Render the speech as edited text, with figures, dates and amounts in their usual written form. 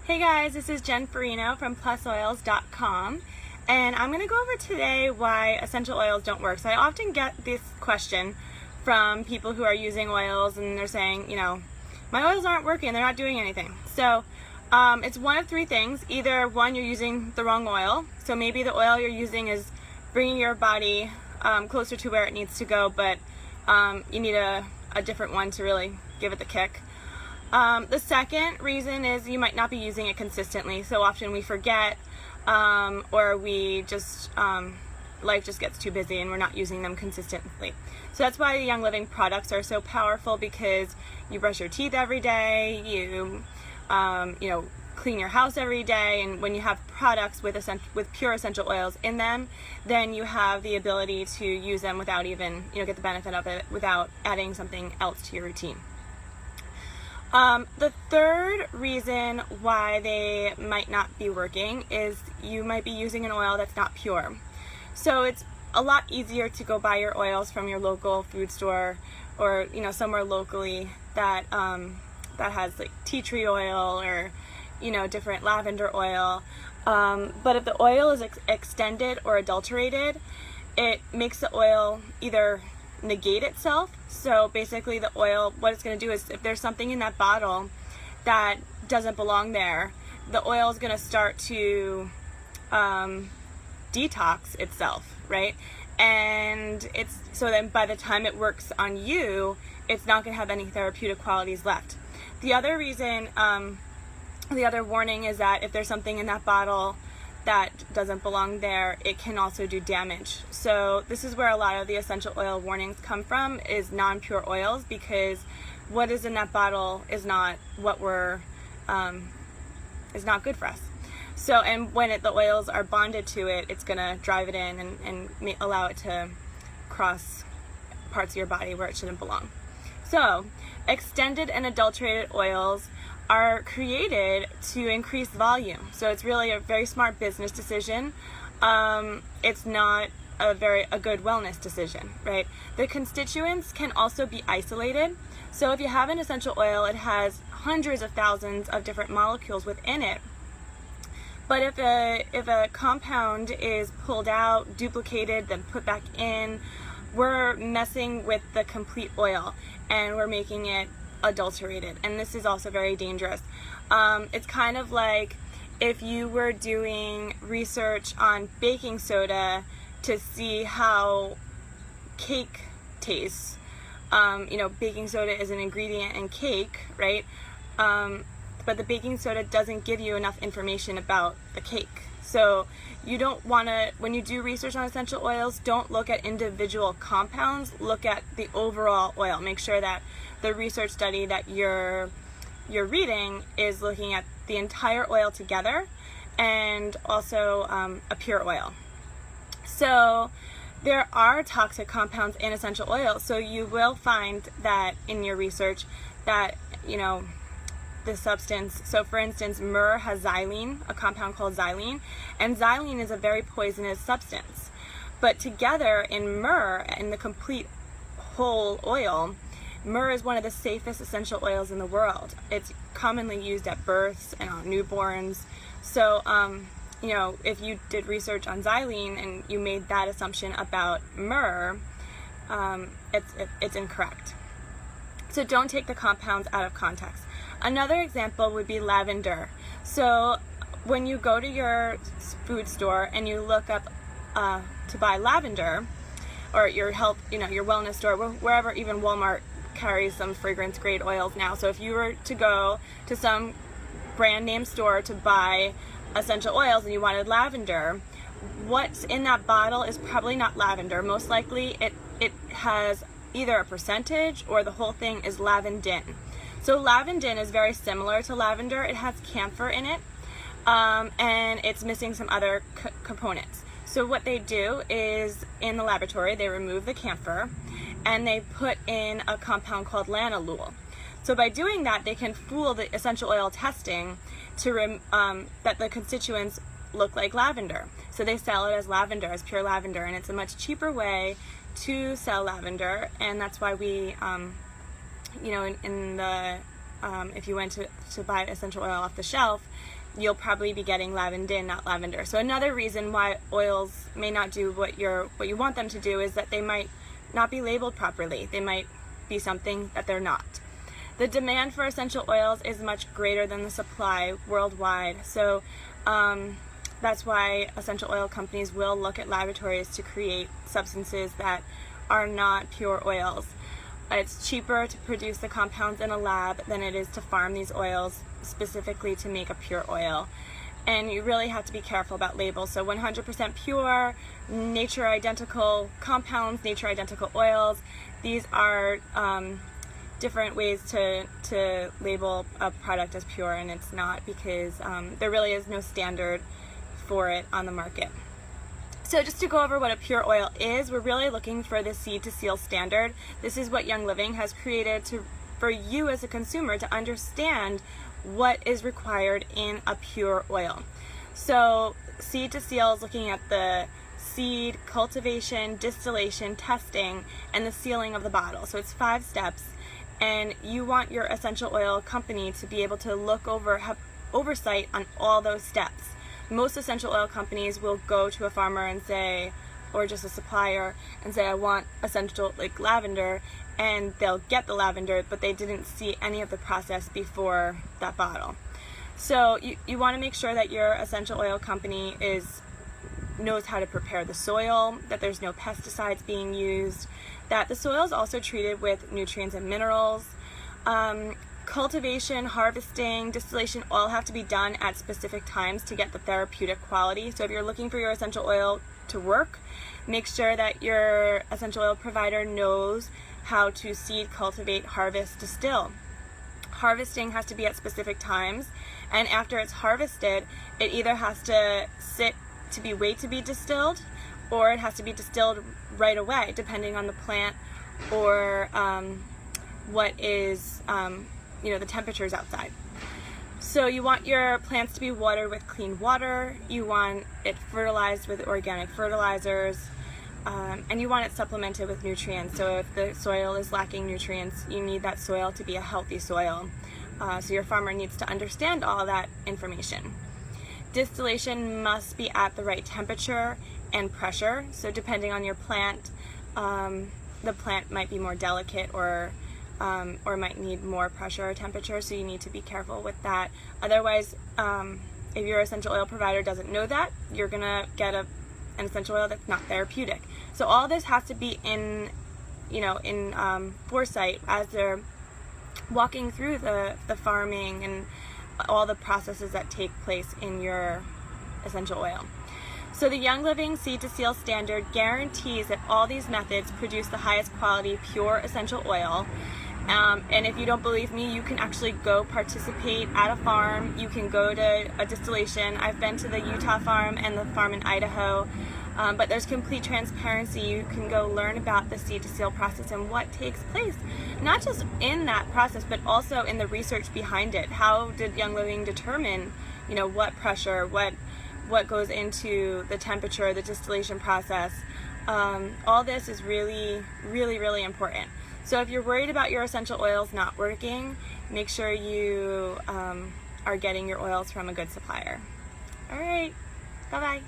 Hey guys, this is Jen Farino from plusoils.com, and I'm going to go over today why essential oils don't work. So I often get this question from people who are using oils and they're saying, my oils aren't working, they're not doing anything. So it's one of three things. Either one, you're using the wrong oil. So maybe the oil you're using is bringing your body closer to where it needs to go, but you need a different one to really give it the kick. The second reason is you might not be using it consistently. So often we forget, or we just, life just gets too busy and we're not using them consistently. So that's why the Young Living products are so powerful, because you brush your teeth every day, you clean your house every day, and when you have products with pure essential oils in them, then you have the ability to use them without even, get the benefit of it without adding something else to your routine. The third reason why they might not be working is you might be using an oil that's not pure. So it's a lot easier to go buy your oils from your local food store, or somewhere locally that has like tea tree oil or different lavender oil. But if the oil is extended or adulterated, it makes the oil either negate itself. So basically the oil, what it's going to do is, if there's something in that bottle that doesn't belong there, the oil is going to start to detox itself, right? And so then by the time it works on you, it's not going to have any therapeutic qualities left. The other reason, the other warning is that if there's something in that bottle that doesn't belong there, it can also do damage. So this is where a lot of the essential oil warnings come from, is non-pure oils, because what is in that bottle is not what is not good for us. So, and when the oils are bonded to it, it's gonna drive it in and allow it to cross parts of your body where it shouldn't belong. So, extended and adulterated oils are created to increase volume. So it's really a very smart business decision. It's not a good wellness decision, right? The constituents can also be isolated. So if you have an essential oil, it has hundreds of thousands of different molecules within it. But if a compound is pulled out, duplicated, then put back in, we're messing with the complete oil and we're making it adulterated, and this is also very dangerous. It's kind of like if you were doing research on baking soda to see how cake tastes. Baking soda is an ingredient in cake, right? But the baking soda doesn't give you enough information about the cake. So you don't want to, when you do research on essential oils, don't look at individual compounds, look at the overall oil. Make sure that the research study that you're reading is looking at the entire oil together, and also a pure oil. So there are toxic compounds in essential oils, so you will find that in your research that, the substance. So for instance, myrrh has xylene, a compound called xylene, and xylene is a very poisonous substance. But together in myrrh, in the complete whole oil, myrrh is one of the safest essential oils in the world. It's commonly used at births and on newborns. So, if you did research on xylene and you made that assumption about myrrh, it's incorrect. So don't take the compounds out of context. Another example would be lavender. So when you go to your food store and you look up to buy lavender, or your health, your wellness store, wherever, even Walmart carries some fragrance grade oils now. So if you were to go to some brand name store to buy essential oils and you wanted lavender, what's in that bottle is probably not lavender. Most likely it has either a percentage or the whole thing is lavandin. So lavandin is very similar to lavender. It has camphor in it, and it's missing some other components. So what they do is, in the laboratory, they remove the camphor and they put in a compound called lanolin. So by doing that, they can fool the essential oil testing to that the constituents look like lavender. So they sell it as lavender, as pure lavender, and it's a much cheaper way to sell lavender, and that's why we, in the if you went to buy essential oil off the shelf, you'll probably be getting lavandin, not lavender. So another reason why oils may not do what you want them to do is that they might not be labeled properly. They might be something that they're not. The demand for essential oils is much greater than the supply worldwide. So that's why essential oil companies will look at laboratories to create substances that are not pure oils. It's cheaper to produce the compounds in a lab than it is to farm these oils specifically to make a pure oil. And you really have to be careful about labels. So 100% pure, nature identical compounds, nature identical oils. These are different ways to label a product as pure, and it's not, because there really is no standard for it on the market. So just to go over what a pure oil is, we're really looking for the Seed to Seal standard. This is what Young Living has created for you as a consumer to understand what is required in a pure oil. So Seed to Seal is looking at the seed, cultivation, distillation, testing, and the sealing of the bottle. So it's 5 steps, and you want your essential oil company to be able to have oversight on all those steps. Most essential oil companies will go to a farmer and say, or just a supplier, and say, I want essential, like lavender, and they'll get the lavender, but they didn't see any of the process before that bottle. So you want to make sure that your essential oil company knows how to prepare the soil, that there's no pesticides being used, that the soil is also treated with nutrients and minerals. Cultivation, harvesting, distillation all have to be done at specific times to get the therapeutic quality. So if you're looking for your essential oil to work, make sure that your essential oil provider knows how to seed, cultivate, harvest, distill. Harvesting has to be at specific times, and after it's harvested, it either has to wait to be distilled, or it has to be distilled right away, depending on the plant or what is the temperatures outside. So you want your plants to be watered with clean water, you want it fertilized with organic fertilizers, and you want it supplemented with nutrients. So if the soil is lacking nutrients, you need that soil to be a healthy soil. So your farmer needs to understand all that information. Distillation must be at the right temperature and pressure. So depending on your plant, the plant might be more delicate or might need more pressure or temperature, so you need to be careful with that. Otherwise, if your essential oil provider doesn't know that, you're gonna get an essential oil that's not therapeutic. So all this has to be in foresight as they're walking through the farming and all the processes that take place in your essential oil. So the Young Living Seed to Seal standard guarantees that all these methods produce the highest quality pure essential oil. And if you don't believe me, you can actually go participate at a farm. You can go to a distillation. I've been to the Utah farm and the farm in Idaho, but there's complete transparency. You can go learn about the Seed to Seal process and what takes place, not just in that process, but also in the research behind it. How did Young Living determine, what pressure, what goes into the temperature, the distillation process? All this is really, really, really important. So if you're worried about your essential oils not working, make sure you are getting your oils from a good supplier. All right, bye-bye.